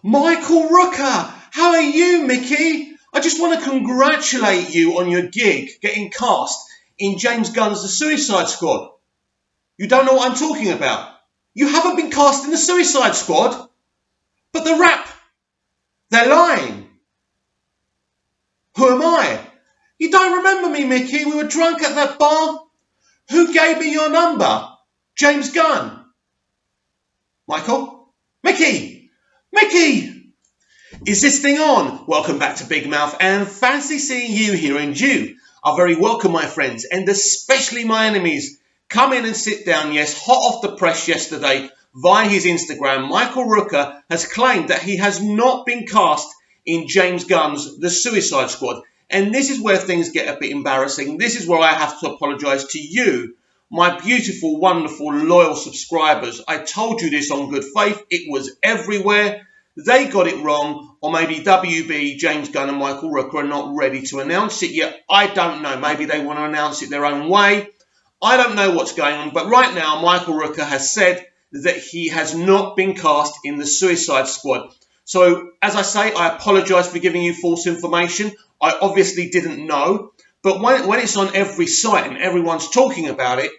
Michael Rooker, how are you, Mickey? I just want to congratulate you on your gig getting cast in James Gunn's The Suicide Squad. You don't know what I'm talking about. You haven't been cast in The Suicide Squad? But the rap, they're lying. Who am I? You don't remember me, Mickey? We were drunk at that bar. Who gave me your number? James Gunn. Michael? Mickey! Mickey! Is this thing on? Welcome back to Big Mouth and fancy seeing you here, and you are very welcome, my friends, and especially my enemies. Come in and sit down. Yes, hot off the press yesterday via his Instagram, Michael Rooker has claimed that he has not been cast in James Gunn's The Suicide Squad. And this is where things get a bit embarrassing. This is where I have to apologise to you, my beautiful, wonderful, loyal subscribers. I told you this on good faith. It was everywhere. They got it wrong, or maybe WB, James Gunn and Michael Rooker are not ready to announce it yet. I don't know. Maybe they want to announce it their own way. I don't know what's going on. But right now, Michael Rooker has said that he has not been cast in The Suicide Squad. So, as I say, I apologise for giving you false information. I obviously didn't know. But when it's on every site and everyone's talking about it,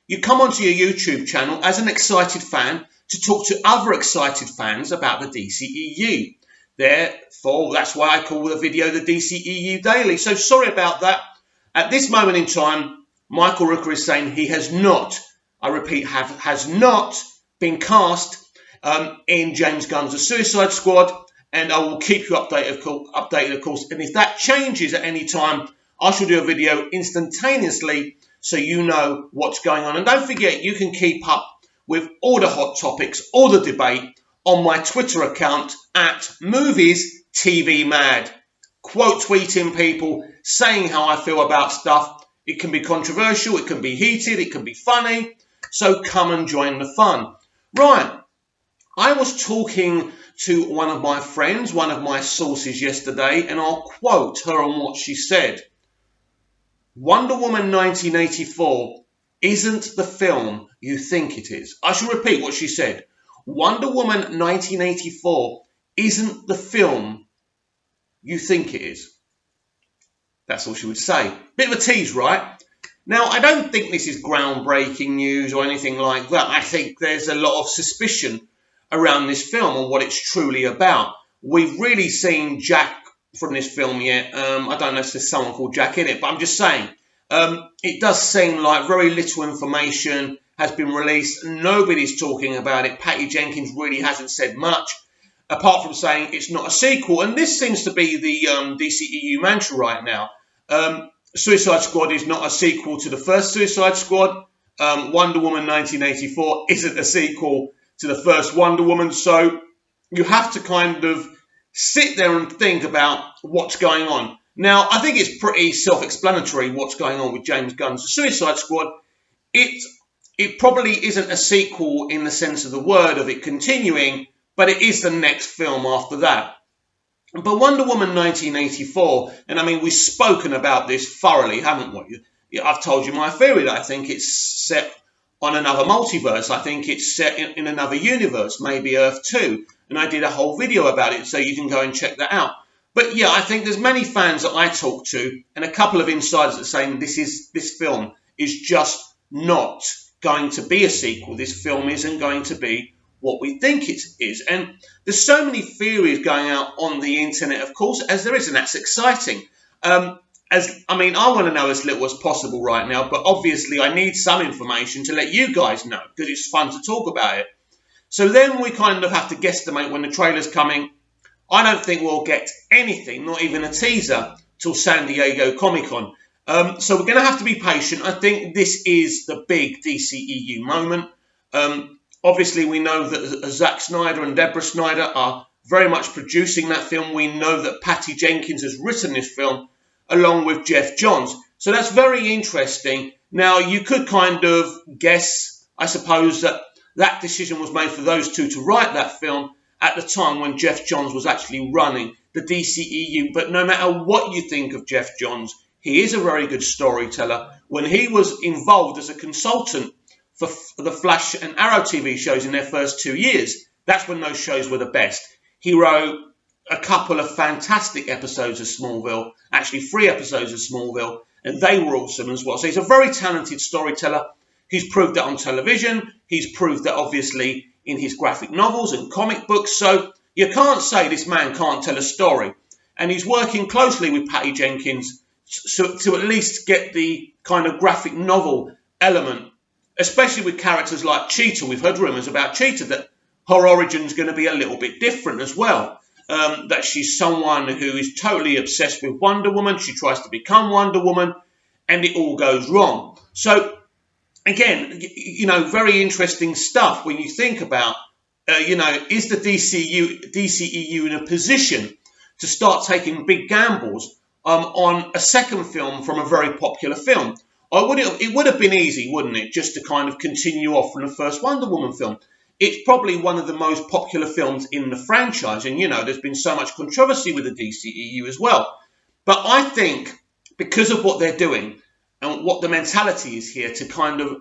you come onto your YouTube channel as an excited fan to talk to other excited fans about the DCEU. Therefore, that's why I call the video the DCEU Daily. So sorry about that. At this moment in time, Michael Rooker is saying he has not, I repeat, has not been cast in James Gunn's The Suicide Squad, and I will keep you updated, of course. And if that changes at any time, I shall do a video instantaneously so you know what's going on. And don't forget, you can keep up with all the hot topics, all the debate on my Twitter account at MoviesTVMad. Quote tweeting people, saying how I feel about stuff. It can be controversial, it can be heated, it can be funny. So come and join the fun. Right. I was talking to one of my friends, one of my sources yesterday, and I'll quote her on what she said. Wonder Woman 1984 isn't the film you think it is. I shall repeat what she said. Wonder Woman 1984 isn't the film you think it is. That's all she would say. Bit of a tease, right? Now, I don't think this is groundbreaking news or anything like that. I think there's a lot of suspicion around this film and what it's truly about. We've really seen Jack from this film yet. I don't know if there's someone called Jack in it, but I'm just saying. It does seem like very little information has been released. Nobody's talking about it. Patty Jenkins really hasn't said much, apart from saying it's not a sequel. And this seems to be the DCEU mantra right now. Suicide Squad is not a sequel to the first Suicide Squad. Wonder Woman 1984 isn't a sequel to the first Wonder Woman. So you have to kind of sit there and think about what's going on. Now, I think it's pretty self-explanatory what's going on with James Gunn's The Suicide Squad. It probably isn't a sequel in the sense of the word of it continuing, but it is the next film after that. But Wonder Woman 1984, and I mean, we've spoken about this thoroughly, haven't we? I've told you my theory that I think it's set on another multiverse. I think it's set in another universe, maybe Earth 2. And I did a whole video about it, so you can go and check that out. But yeah, I think there's many fans that I talk to, and a couple of insiders that are saying this film is just not going to be a sequel. This film isn't going to be what we think it is. And there's so many theories going out on the internet, of course, as there is, and that's exciting. I want to know as little as possible right now, but obviously I need some information to let you guys know, because it's fun to talk about it. So then we kind of have to guesstimate when the trailer's coming. I don't think we'll get anything, not even a teaser, till San Diego Comic-Con. So we're going to have to be patient. I think this is the big DCEU moment. Obviously, we know that Zack Snyder and Deborah Snyder are very much producing that film. We know that Patty Jenkins has written this film along with Jeff Johns. So that's very interesting. Now, you could kind of guess, I suppose, that decision was made for those two to write that film at the time when Jeff Johns was actually running the DCEU. But no matter what you think of Jeff Johns, he is a very good storyteller. When he was involved as a consultant for the Flash and Arrow TV shows in their first 2 years, that's when those shows were the best. He wrote a couple of fantastic episodes of Smallville, actually 3 episodes of Smallville, and they were awesome as well. So he's a very talented storyteller. He's proved that on television. He's proved that obviously in his graphic novels and comic books. So you can't say this man can't tell a story. And he's working closely with Patty Jenkins to at least get the kind of graphic novel element, especially with characters like Cheetah. We've heard rumours about Cheetah that her origin's going to be a little bit different as well. That she's someone who is totally obsessed with Wonder Woman. She tries to become Wonder Woman, and it all goes wrong. So, again, very interesting stuff when you think about, is the DCEU in a position to start taking big gambles on a second film from a very popular film? It would have been easy, wouldn't it, just to kind of continue off from the first Wonder Woman film. It's probably one of the most popular films in the franchise. And, there's been so much controversy with the DCEU as well. But I think because of what they're doing and what the mentality is here to kind of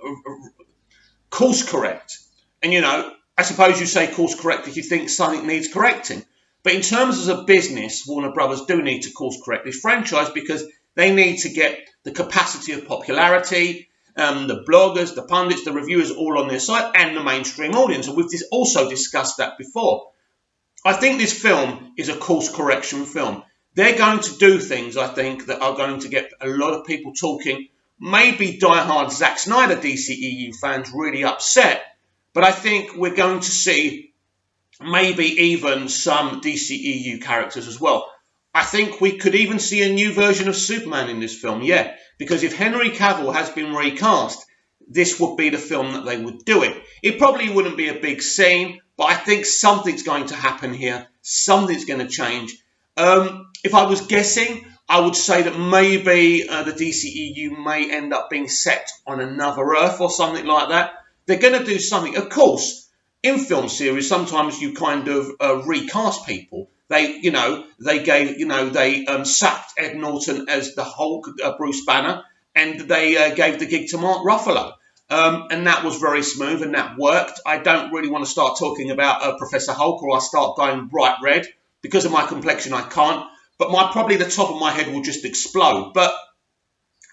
course correct. And, I suppose you say course correct if you think something needs correcting. But in terms of a business, Warner Brothers do need to course correct this franchise because they need to get the capacity of popularity, the bloggers, the pundits, the reviewers all on their side, and the mainstream audience. And we've also discussed that before. I think this film is a course correction film. They're going to do things, I think, that are going to get a lot of people talking. Maybe diehard Zack Snyder DCEU fans really upset. But I think we're going to see maybe even some DCEU characters as well. I think we could even see a new version of Superman in this film, yeah. Because if Henry Cavill has been recast, this would be the film that they would do it. It probably wouldn't be a big scene, but I think something's going to happen here. Something's going to change. If I was guessing, I would say that maybe the DCEU may end up being set on another Earth or something like that. They're going to do something. Of course, in film series, sometimes you kind of recast people. They sacked Ed Norton as the Hulk, Bruce Banner, and they gave the gig to Mark Ruffalo. And that was very smooth and that worked. I don't really want to start talking about Professor Hulk or I start going bright red. Because of my complexion, I can't. But probably the top of my head will just explode. But,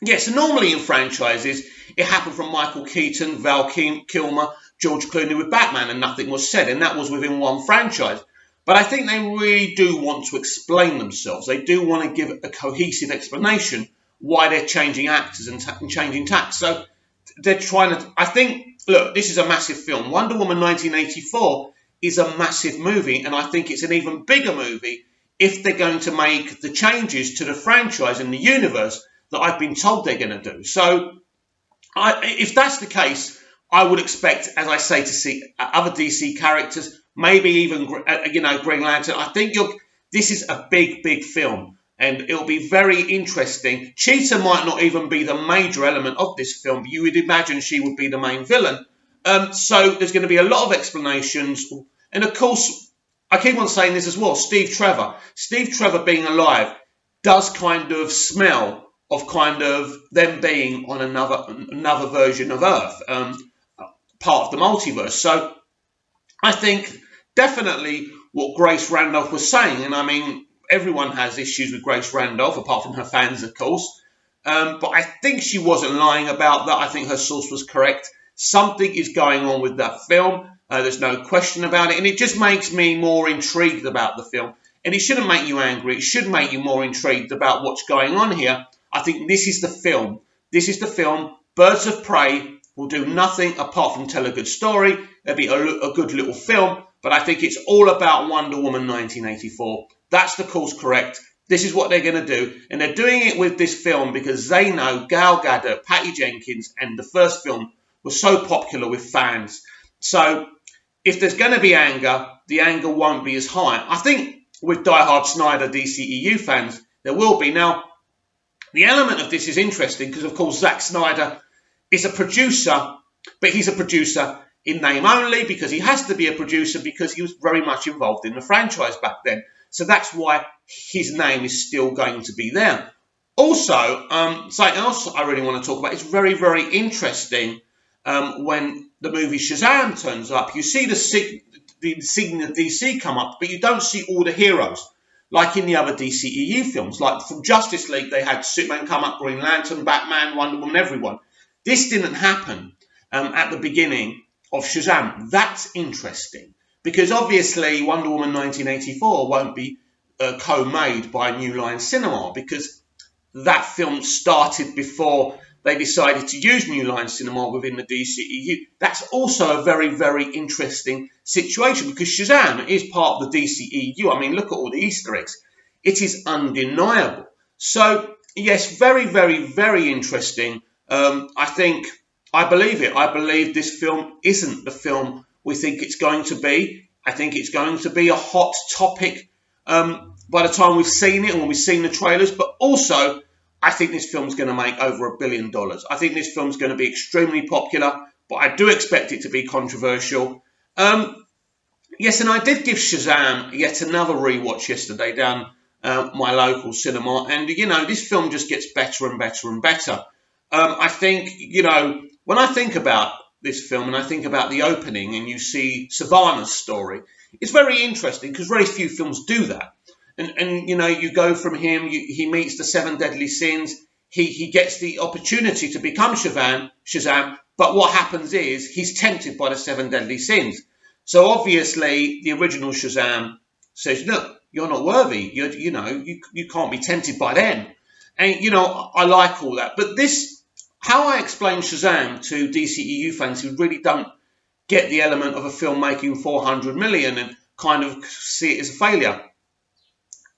yes, normally in franchises, it happened from Michael Keaton, Val Kilmer, George Clooney with Batman, and nothing was said. And that was within one franchise. But I think they really do want to explain themselves. They do want to give a cohesive explanation why they're changing actors and changing tacks. So they're trying to... I think, look, this is a massive film. Wonder Woman 1984 is a massive movie, and I think it's an even bigger movie if they're going to make the changes to the franchise and the universe that I've been told they're going to do. So if that's the case, I would expect, as I say, to see other DC characters, maybe even, Green Lantern. I think this is a big, big film, and it'll be very interesting. Cheetah might not even be the major element of this film, but you would imagine she would be the main villain. So there's going to be a lot of explanations. And, of course, I keep on saying this as well, Steve Trevor. Steve Trevor being alive does kind of smell of kind of them being on another version of Earth, part of the multiverse. So I think definitely what Grace Randolph was saying, and I mean, everyone has issues with Grace Randolph, apart from her fans, of course. But I think she wasn't lying about that. I think her source was correct. Something is going on with that film. There's no question about it. And it just makes me more intrigued about the film. And it shouldn't make you angry. It should make you more intrigued about what's going on here. I think this is the film. This is the film. Birds of Prey will do nothing apart from tell a good story. It'll be a good little film. But I think it's all about Wonder Woman 1984. That's the course correct. This is what they're going to do. And they're doing it with this film because they know Gal Gadot, Patty Jenkins, and the first film was so popular with fans. So if there's going to be anger, the anger won't be as high. I think with diehard Snyder DCEU fans, there will be. Now, the element of this is interesting because, of course, Zack Snyder is a producer, but he's a producer in name only because he has to be a producer because he was very much involved in the franchise back then. So that's why his name is still going to be there. Also, something else I really want to talk about is very, very interesting. When the movie Shazam turns up, you see the insignia of DC come up, but you don't see all the heroes. Like in the other DCEU films, like from Justice League, they had Superman come up, Green Lantern, Batman, Wonder Woman, everyone. This didn't happen at the beginning of Shazam. That's interesting, because obviously Wonder Woman 1984 won't be co-made by New Line Cinema, because that film started before they decided to use New Line Cinema within the DCEU. That's also a very, very interesting situation, because Shazam is part of the DCEU. I mean, look at all the Easter eggs. It is undeniable. So, yes, very, very, very interesting. I believe it. I believe this film isn't the film we think it's going to be. I think it's going to be a hot topic by the time we've seen it and when we've seen the trailers. But also, I think this film's going to make over $1 billion. I think this film's going to be extremely popular, but I do expect it to be controversial. Yes, and I did give Shazam yet another rewatch yesterday down my local cinema. And, you know, this film just gets better and better and better. I think, you know, when I think about this film and I think about the opening and you see Savannah's story, it's very interesting because very few films do that. And you know, you go from him, he meets the 7 deadly sins, he gets the opportunity to become Shazam, but what happens is he's tempted by the 7 deadly sins. So obviously the original Shazam says, look, you're not worthy, you can't be tempted by them. And you know, I like all that. But this, how I explain Shazam to DCEU fans who really don't get the element of a film making 400 million and kind of see it as a failure.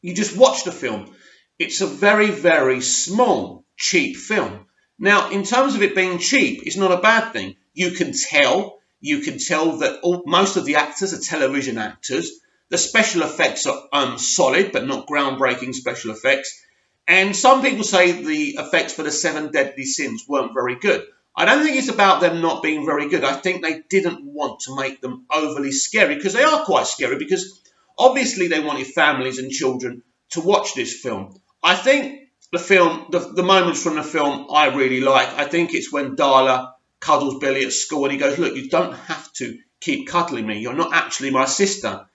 You just watch the film. It's a very, very small, cheap film. Now, in terms of it being cheap, it's not a bad thing. You can tell that most of the actors are television actors. The special effects are solid, but not groundbreaking special effects. And some people say the effects for the 7 deadly sins weren't very good. I don't think it's about them not being very good. I think they didn't want to make them overly scary, because they are quite scary, because obviously they wanted families and children to watch this film. I think the film, the moments from the film I really like. I think it's when Darla cuddles Billy at school and he goes, look, you don't have to keep cuddling me. You're not actually my sister.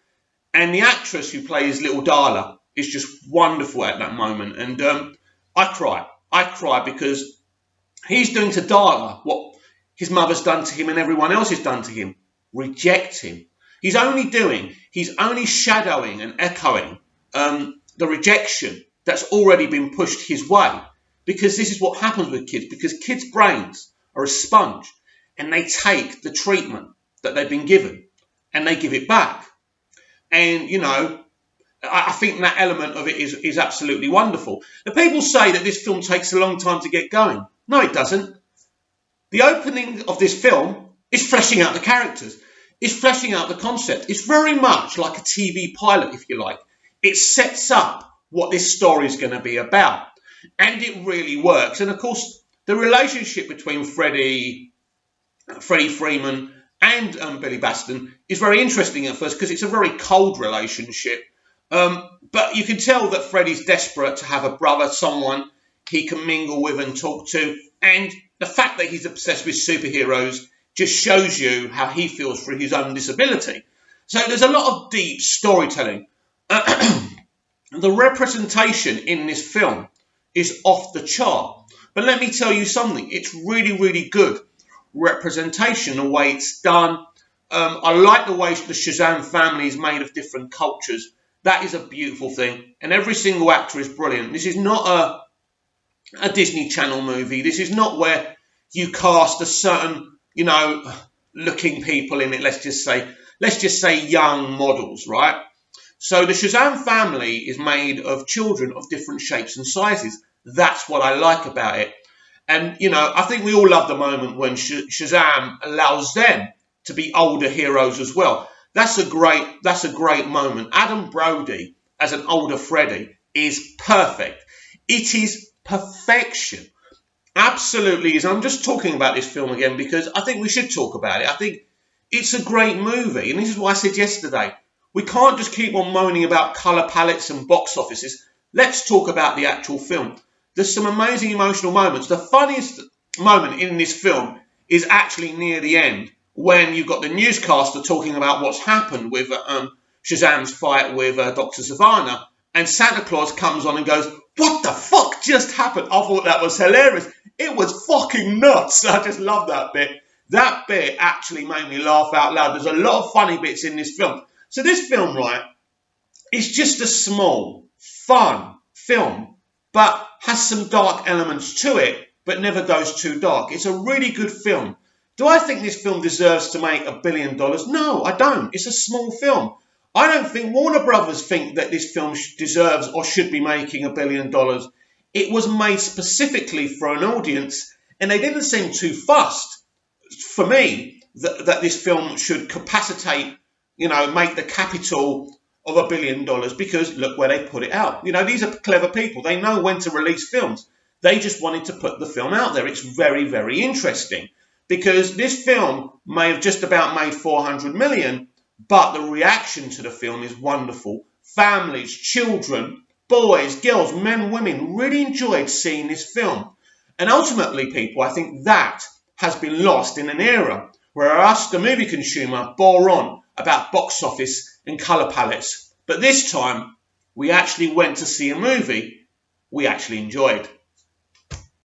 And the actress who plays little Darla is just wonderful at that moment. And I cry. I cry because he's doing to Darla what his mother's done to him and everyone else has done to him. Reject him. He's only shadowing and echoing the rejection that's already been pushed his way. Because this is what happens with kids. Because kids' brains are a sponge and they take the treatment that they've been given and they give it back. And, you know, I think that element of it is absolutely wonderful. The people say that this film takes a long time to get going. No, it doesn't. The opening of this film is fleshing out the characters. It's fleshing out the concept. It's very much like a TV pilot, if you like. It sets up what this story is going to be about. And it really works. And, of course, the relationship between Freddie Freeman and Billy Baston is very interesting at first because it's a very cold relationship. But you can tell that Freddie's desperate to have a brother, someone he can mingle with and talk to. And the fact that he's obsessed with superheroes just shows you how he feels for his own disability. So there's a lot of deep storytelling. The representation in this film is off the chart. But let me tell you something. It's really, really good representation, the way it's done. I like the way the Shazam family is made of different cultures. That is a beautiful thing. And every single actor is brilliant. This is not a Disney Channel movie. This is not where you cast a certain, you know, looking people in it. Let's just say young models, right? So the Shazam family is made of children of different shapes and sizes. That's what I like about it. And, you know, I think we all love the moment when Shazam allows them to be older heroes as well. That's a great moment. Adam Brody as an older Freddy is perfect. It is perfection. Absolutely is. I'm just talking about this film again because I think we should talk about it. I think it's a great movie. And this is what I said yesterday. We can't just keep on moaning about colour palettes and box offices. Let's talk about the actual film. There's some amazing emotional moments. The funniest moment in this film is actually near the end when you've got the newscaster talking about what's happened with Shazam's fight with Dr. Sivana, and Santa Claus comes on and goes, "What the fuck just happened?" I thought that was hilarious. It was fucking nuts. I just love that bit. That bit actually made me laugh out loud. There's a lot of funny bits in this film. So this film, right, is just a small, fun film, but has some dark elements to it, but never goes too dark. It's a really good film. Do I think this film deserves to make $1 billion? No, I don't. It's a small film. I don't think Warner Brothers think that this film deserves or should be making $1 billion. It was made specifically for an audience, and they didn't seem too fussed, for me, that this film should capacitate, make the capital of $1 billion, because look where they put it out. These are clever people. They know when to release films. They just wanted to put the film out there. It's very, very interesting, because this film may have just about made 400 million, but the reaction to the film is wonderful. Families, children, boys, girls, men, women really enjoyed seeing this film. And ultimately, people, I think that has been lost in an era where us, the movie consumer, bore on about box office and colour palettes. But this time, we actually went to see a movie we actually enjoyed.